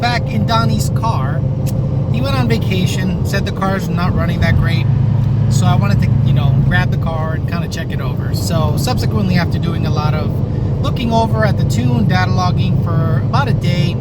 back in Donnie's car. He went on vacation, said the car's not running that great. So I wanted to, grab the car and kind of check it over. So subsequently, after doing a lot of looking over at the tune, data logging for about a day,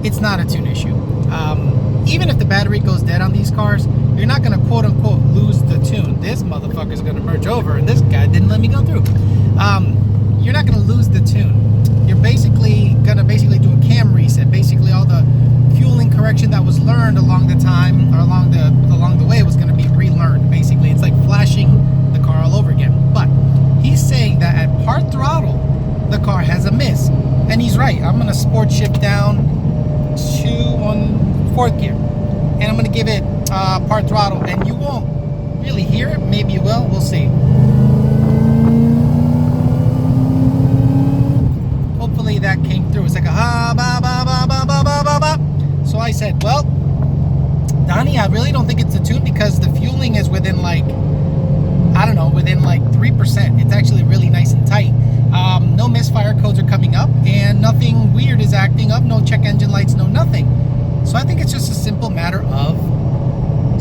it's not a tune issue. Even if the battery goes dead on these cars, you're not going to quote unquote lose the tune. This motherfucker's going to merge over, and this guy didn't let me go through. You're not going to lose the tune. You're basically going to do a cam reset. Basically, all the fueling correction that was learned along the time or along the way was going to be relearned. Basically, it's like flashing the car all over again. But he's saying that at part throttle, the car has a miss, and he's right. I'm going to sport shift down to on fourth gear, and I'm going to give it part throttle, and you won't really hear it. Maybe you will. We'll see. Hopefully that came through. It's like a ha ba ba ba ba ba ba ba ba. So I said, well, Donnie, I really don't think it's a tune because the fueling is within like, I don't know, within like 3%. It's actually really nice and tight. No misfire codes are coming up, and nothing weird is acting up. No check engine lights, no nothing. So I think it's just a simple matter of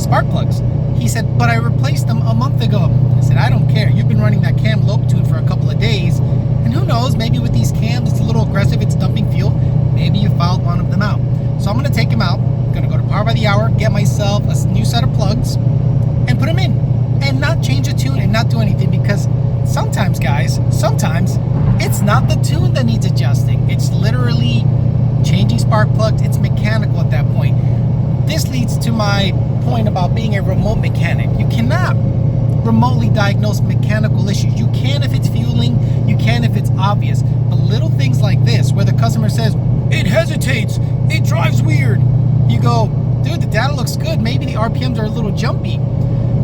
spark plugs. He said, but I replaced them a month ago. I said, I don't care. You've been running that cam lobe tune for a couple of days, and who knows, maybe with these cams, it's a little aggressive, it's dumping fuel. Maybe you fouled one of them out. So I'm going to take them out. I'm going to go to Power by the Hour, get myself a new set of plugs, and put them in. And not change the tune and not do anything, because sometimes, guys, it's not the tune that needs adjusting. It's literally changing spark plugs. It's mechanical at that point. This leads to my point about being a remote mechanic. You cannot remotely diagnose mechanical issues. You can if it's fueling, you can if it's obvious. But little things like this, where the customer says, it hesitates, it drives weird. You go, dude, the data looks good. Maybe the RPMs are a little jumpy.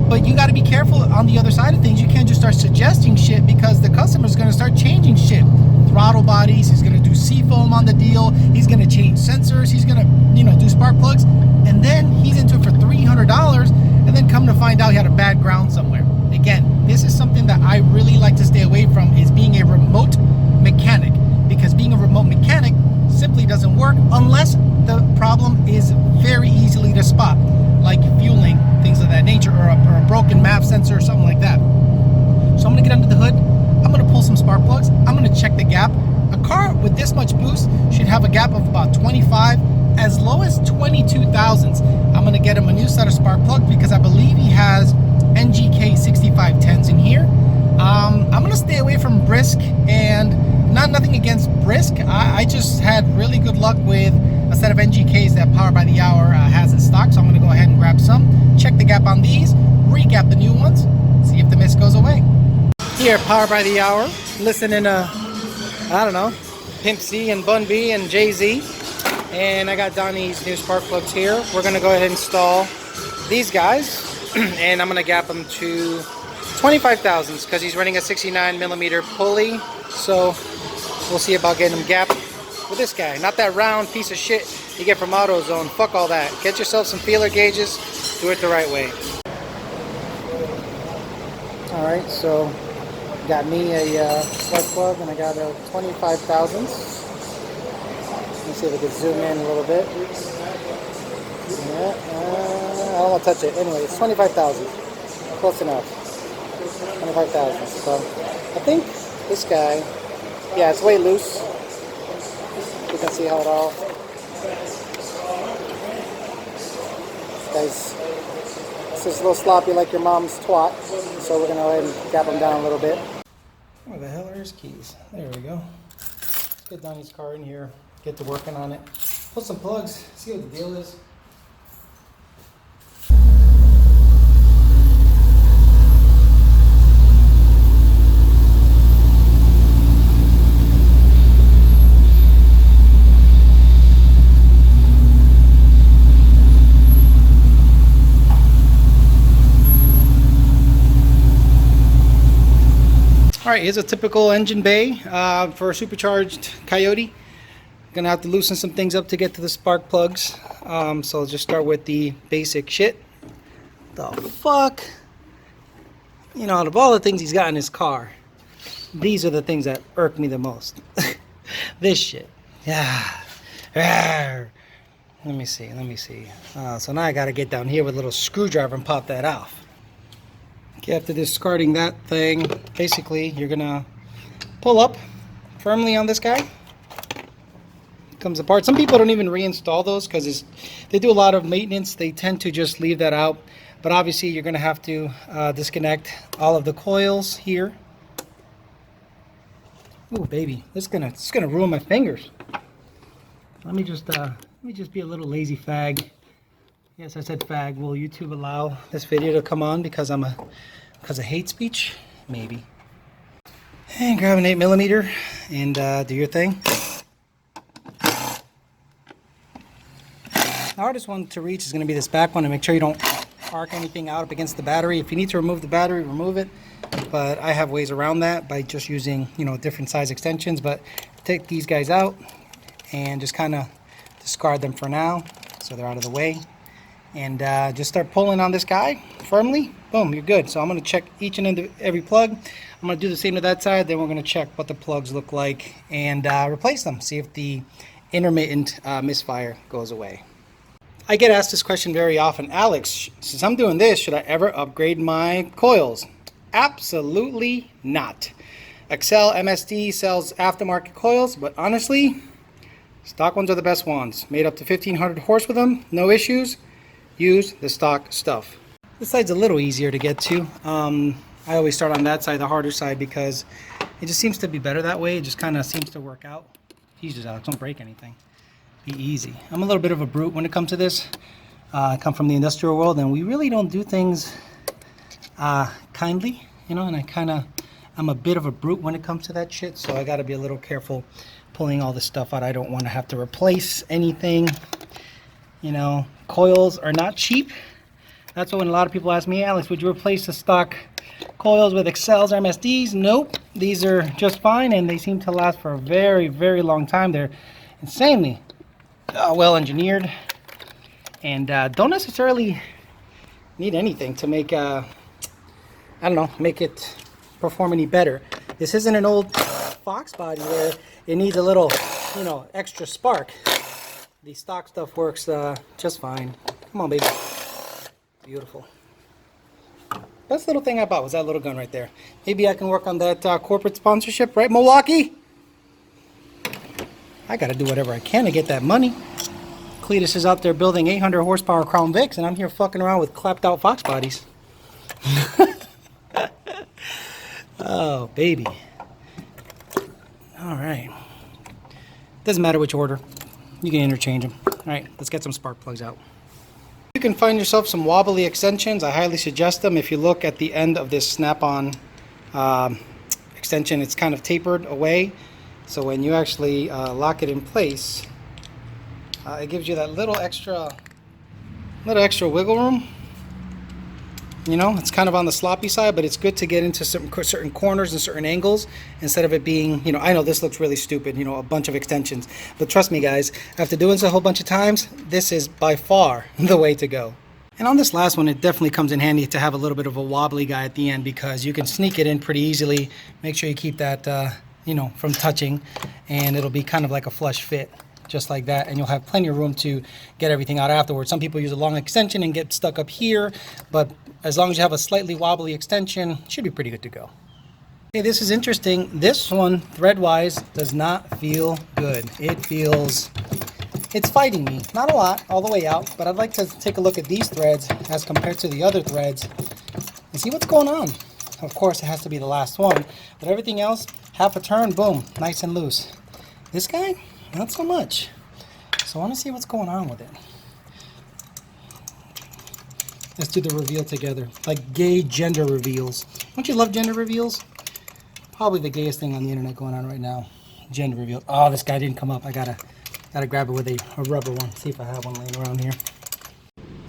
But you got to be careful on the other side of things. You can't just start suggesting shit, because the customer's going to start changing shit. Throttle bodies, he's going to do seafoam on the deal, he's going to change sensors, he's going to, do spark plugs, and then he's into it for $300, and then come to find out he had a bad ground somewhere. Again, this is something that I really like to stay away from, is being a remote mechanic, because being a remote mechanic simply doesn't work unless the problem is very easily to spot, like fueling, things of that nature, or a broken map sensor or something like that. So I'm going to get under the hood, I'm going to pull some spark plugs, I'm going to check the gap. A car with this much boost should have a gap of about 25, as low as 22 thousandths. I'm going to get him a new set of spark plugs, because I believe he has NGK 6510s in here. I'm going to stay away from Brisk, and nothing against Brisk. I just had really good luck with a set of NGKs that Power by the Hour has in stock, so I'm going to go ahead and grab some, check the gap on these, recap the new ones, see if the mist goes away. Here, Power by the Hour, listening to, I don't know, Pimp C and Bun B and Jay-Z, and I got Donnie's new spark plugs here. We're going to go ahead and install these guys, and I'm going to gap them to 25 thousandths, because he's running a 69 millimeter pulley, so we'll see about getting him gapped with this guy. Not that round piece of shit you get from AutoZone. Fuck all that. Get yourself some feeler gauges. Do it the right way. Alright, so got me a spark plug, and I got a 25 thousandths. Let me see if I can zoom in a little bit. Yeah, I don't want to touch it. Anyway, it's 25 thousandths. Close enough. 25 thousandths. So I think this guy, yeah, it's way loose. You can see how it all. Guys, this is a little sloppy like your mom's twat, so we're gonna go ahead and gap them down a little bit. Where the hell are his keys? There we go. Let's get Donnie's car in here, get to working on it, put some plugs, see what the deal is. Alright, here's a typical engine bay for a supercharged Coyote. Gonna have to loosen some things up to get to the spark plugs. So I'll just start with the basic shit. The fuck? You know, out of all the things he's got in his car, these are the things that irk me the most. This shit. Yeah. Let me see. So now I got to get down here with a little screwdriver and pop that off. Okay, after discarding that thing, basically you're gonna pull up firmly on this guy. It comes apart. Some people don't even reinstall those because they do a lot of maintenance. They tend to just leave that out. But obviously you're gonna have to disconnect all of the coils here. Oh baby, it's gonna ruin my fingers. Let me just be a little lazy fag. Yes, I said fag. Will YouTube allow this video to come on because of hate speech? Maybe. And grab an 8mm and do your thing. The hardest one to reach is going to be this back one, and make sure you don't arc anything out up against the battery. If you need to remove the battery, remove it. But I have ways around that by just using, you know, different size extensions. But take these guys out and just kind of discard them for now so they're out of the way. And just start pulling on this guy firmly. Boom, you're good. So I'm going to check each and every plug. I'm going to do the same to that side. Then we're going to check what the plugs look like and replace them. See if the intermittent misfire goes away. I get asked this question very often. Alex, since I'm doing this, should I ever upgrade my coils? Absolutely not. Excel MSD sells aftermarket coils, but honestly, stock ones are the best ones. Made up to 1,500 horse with them, no issues. Use the stock stuff. This side's a little easier to get to. I always start on that side, the harder side, because it just seems to be better that way. It just kind of seems to work out. Jesus, Alex, don't break anything. Be easy. I'm a little bit of a brute when it comes to this. I come from the industrial world, and we really don't do things kindly, you know, and I'm a bit of a brute when it comes to that shit, so I got to be a little careful pulling all this stuff out. I don't want to have to replace anything. You know, coils are not cheap. That's why when a lot of people ask me, Alex, would you replace the stock coils with Excels or MSDs? Nope. These are just fine, and they seem to last for a very, very long time. They're insanely well engineered, and don't necessarily need anything to make, I don't know, make it perform any better. This isn't an old Fox body where it needs a little, you know, extra spark. The stock stuff works just fine. Come on, baby. Beautiful. Best little thing I bought was that little gun right there. Maybe I can work on that corporate sponsorship, right, Milwaukee? I got to do whatever I can to get that money. Cletus is out there building 800 horsepower Crown Vics, and I'm here fucking around with clapped out Fox bodies. Oh, baby. All right. Doesn't matter which order. You can interchange them. All right, let's get some spark plugs out. You can find yourself some wobbly extensions. I highly suggest them. If you look at the end of this snap-on extension, it's kind of tapered away. So when you actually lock it in place, it gives you that little extra wiggle room. You know, it's kind of on the sloppy side, but it's good to get into certain corners and certain angles instead of it being, you know, I know this looks really stupid, you know, a bunch of extensions. But trust me, guys, after doing this a whole bunch of times, this is by far the way to go. And on this last one, it definitely comes in handy to have a little bit of a wobbly guy at the end because you can sneak it in pretty easily. Make sure you keep that, you know, from touching, and it'll be kind of like a flush fit. Just like that, and you'll have plenty of room to get everything out afterwards. Some people use a long extension and get stuck up here, but as long as you have a slightly wobbly extension, it should be pretty good to go. Okay, this is interesting. This one, thread-wise, does not feel good. It's fighting me. Not a lot, all the way out, but I'd like to take a look at these threads as compared to the other threads and see what's going on. Of course, it has to be the last one, but everything else, half a turn, boom, nice and loose. This guy? Not so much. So I want to see what's going on with it. Let's do the reveal together. Like gay gender reveals. Don't you love gender reveals? Probably the gayest thing on the internet going on right now. Gender reveal. Oh, this guy didn't come up. I gotta grab it with a rubber one. See if I have one laying around here.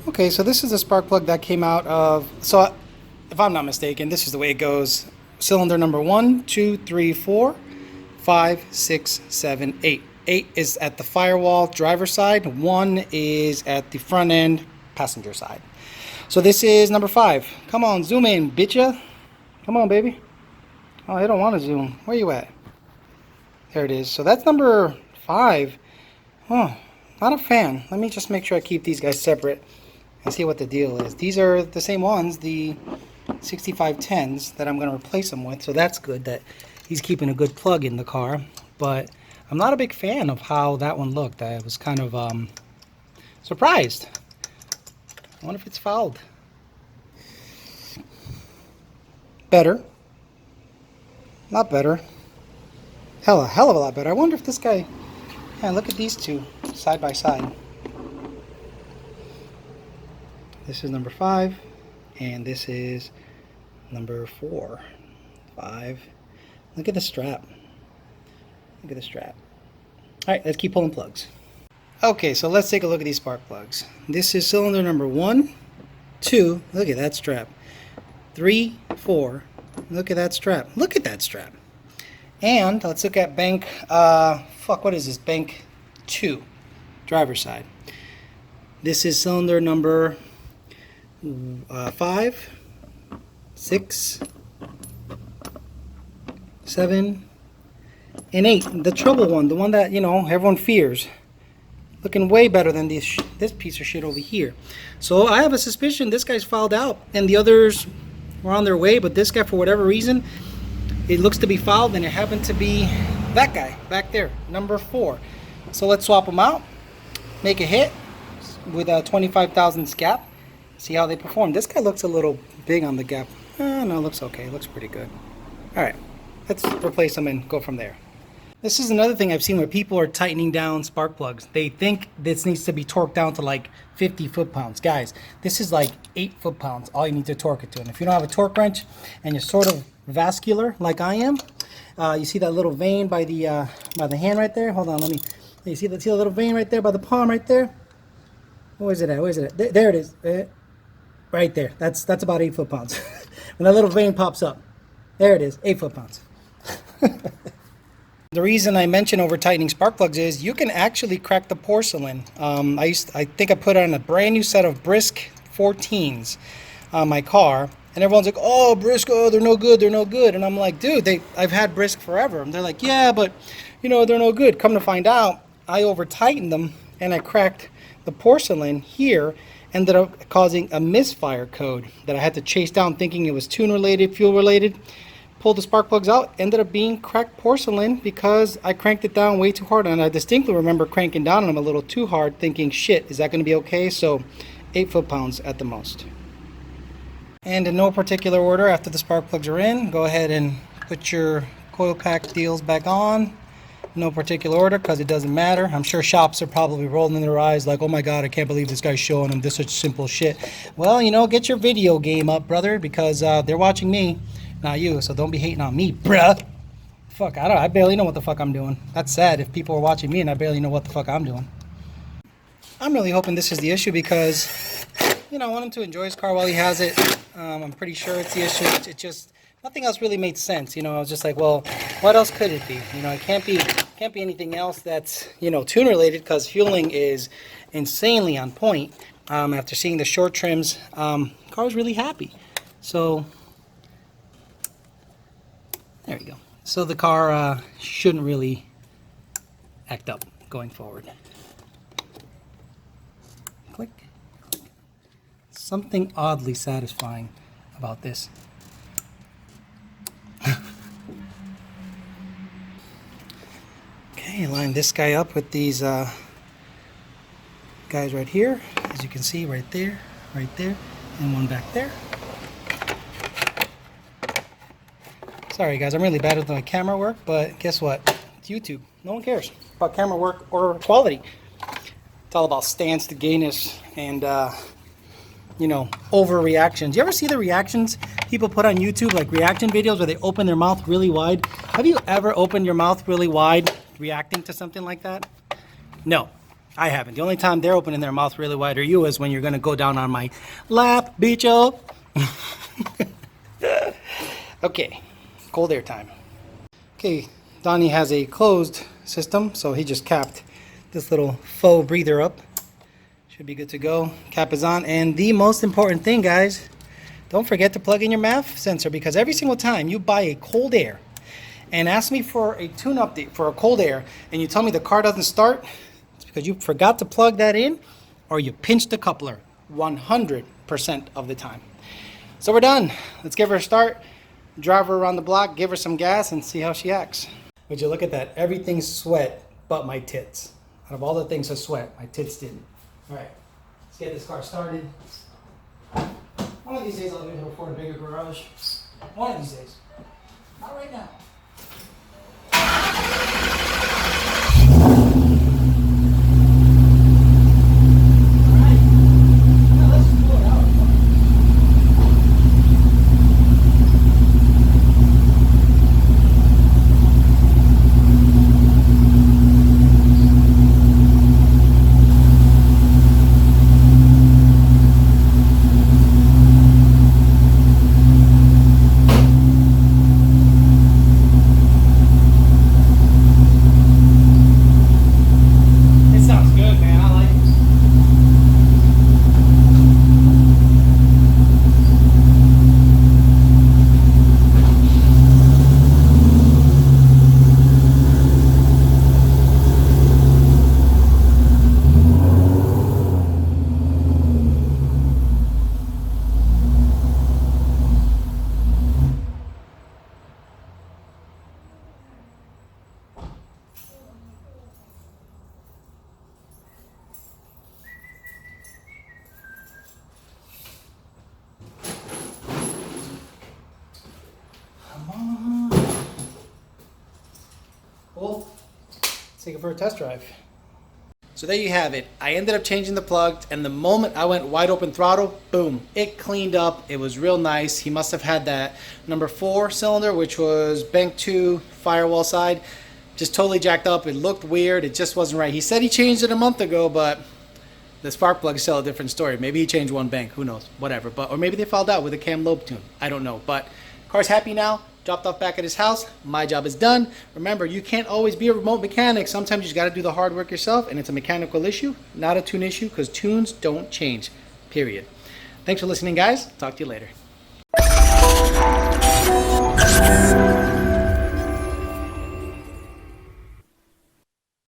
Okay, so this is a spark plug that came out of, so if I'm not mistaken, this is the way it goes. Cylinder number 1, 2, 3, 4, 5, 6, 7, 8. 8 is at the firewall driver side, 1 is at the front end passenger side. So this is number 5. Come on, zoom in, bitcha. Come on, baby. Oh, I don't want to zoom. Where you at? There it is. So that's number 5. Oh, Not a fan. Let me just make sure I keep these guys separate and see what the deal is. These are the same ones, the 6510s that I'm going to replace them with. So that's good that he's keeping a good plug in the car. But I'm not a big fan of how that one looked. I was kind of surprised. I wonder if it's fouled. Better. Not better. Hell of a lot better. I wonder if this guy... Yeah, look at these two side by side. This is number 5, and this is number 4. 5. Look at the strap. Look at the strap. Alright, let's keep pulling plugs. Okay, so let's take a look at these spark plugs. This is cylinder number 1, 2. Look at that strap. 3, 4. Look at that strap. Look at that strap. And let's look at bank, what is this? Bank 2, driver's side. This is cylinder number 5, 6, 7, and 8. The trouble one, the one that, you know, everyone fears. Looking way better than this piece of shit over here. So I have a suspicion this guy's fouled out, and the others were on their way, but this guy, for whatever reason, it looks to be fouled, and it happened to be that guy back there, number 4. So let's swap them out, make a hit with a 25,000 gap, see how they perform. This guy looks a little big on the gap. No, it looks okay. It looks pretty good. All right, let's replace them and go from there. This is another thing I've seen where people are tightening down spark plugs. They think this needs to be torqued down to like 50 foot-pounds. Guys, this is like 8 foot-pounds, all you need to torque it to. And if you don't have a torque wrench and you're sort of vascular like I am, you see that little vein by the hand right there? Hold on, you see the little vein right there by the palm right there? Where is it at? Where is it at? There it is. Right there. That's about 8 foot-pounds. When that little vein pops up. There it is, 8 foot-pounds. The reason I mention over tightening spark plugs is you can actually crack the porcelain. I think I put on a brand new set of Brisk 14s on my car, and everyone's like, "Oh, Brisk, oh, they're no good, they're no good." And I'm like, "Dude, I've had Brisk forever." And they're like, "Yeah, but you know they're no good." Come to find out, I over tightened them and I cracked the porcelain here. Ended up causing a misfire code that I had to chase down, thinking it was tune related, fuel related. Pulled the spark plugs out, ended up being cracked porcelain because I cranked it down way too hard. And I distinctly remember cranking down on them a little too hard, thinking, shit, is that going to be okay? So 8 foot-pounds at the most. And in no particular order, after the spark plugs are in, go ahead and put your coil pack deals back on. No particular order, because it doesn't matter. I'm sure shops are probably rolling their eyes like, oh my god, I can't believe this guy's showing them this such simple shit. Well, you know, get your video game up, brother, because they're watching me, not you, so don't be hating on me, bruh. Fuck, I barely know what the fuck I'm doing. That's sad if people are watching me and I barely know what the fuck I'm doing. I'm really hoping this is the issue because, you know, I want him to enjoy his car while he has it. I'm pretty sure it's the issue. It just, nothing else really made sense. You know, I was just like, well, what else could it be? You know, it can't be anything else that's, you know, tune related, because fueling is insanely on point. After seeing the short trims, car was really happy. So there you go. So the car shouldn't really act up going forward. Click. Something oddly satisfying about this. Okay, line this guy up with these guys right here, as you can see, right there, and one back there. Sorry guys, I'm really bad at my camera work, but guess what? It's YouTube. No one cares about camera work or quality. It's all about stance to gayness and you know, overreactions. You ever see the reactions people put on YouTube, like reaction videos where they open their mouth really wide? Have you ever opened your mouth really wide reacting to something like that? No, I haven't. The only time they're opening their mouth really wide, or you, is when you're gonna go down on my lap, bicho. Okay, cold air time. Okay, Donnie has a closed system, so he just capped this little faux breather up. Should be good to go. Cap is on. And the most important thing, guys, don't forget to plug in your MAF sensor, because every single time you buy a cold air and ask me for a tune update for a cold air and you tell me the car doesn't start, it's because you forgot to plug that in or you pinched the coupler 100% of the time. So we're done. Let's give her a start, drive her around the block, give her some gas, and see how she acts. Would you look at that? Everything's sweat but my tits. Out of all the things that sweat, my tits didn't. All right, let's get this car started. One of these days I'll be able to afford a bigger garage. One of these days. Not right now. Cool. Let's take it for a test drive. So there you have it. I ended up changing the plug, and the moment I went wide open throttle, boom, it cleaned up. It was real nice. He must have had that number 4 cylinder, which was bank 2 firewall side, just totally jacked up. It looked weird. It just wasn't right. He said he changed it a month ago, but the spark plugs tell a different story. Maybe he changed one bank. Who knows? Whatever. But or maybe they fouled out with a cam lobe tune. I don't know. But car's happy now. Dropped off back at his house. My job is done. Remember, you can't always be a remote mechanic. Sometimes you just got to do the hard work yourself, and it's a mechanical issue, not a tune issue, because tunes don't change, period. Thanks for listening, guys. Talk to you later.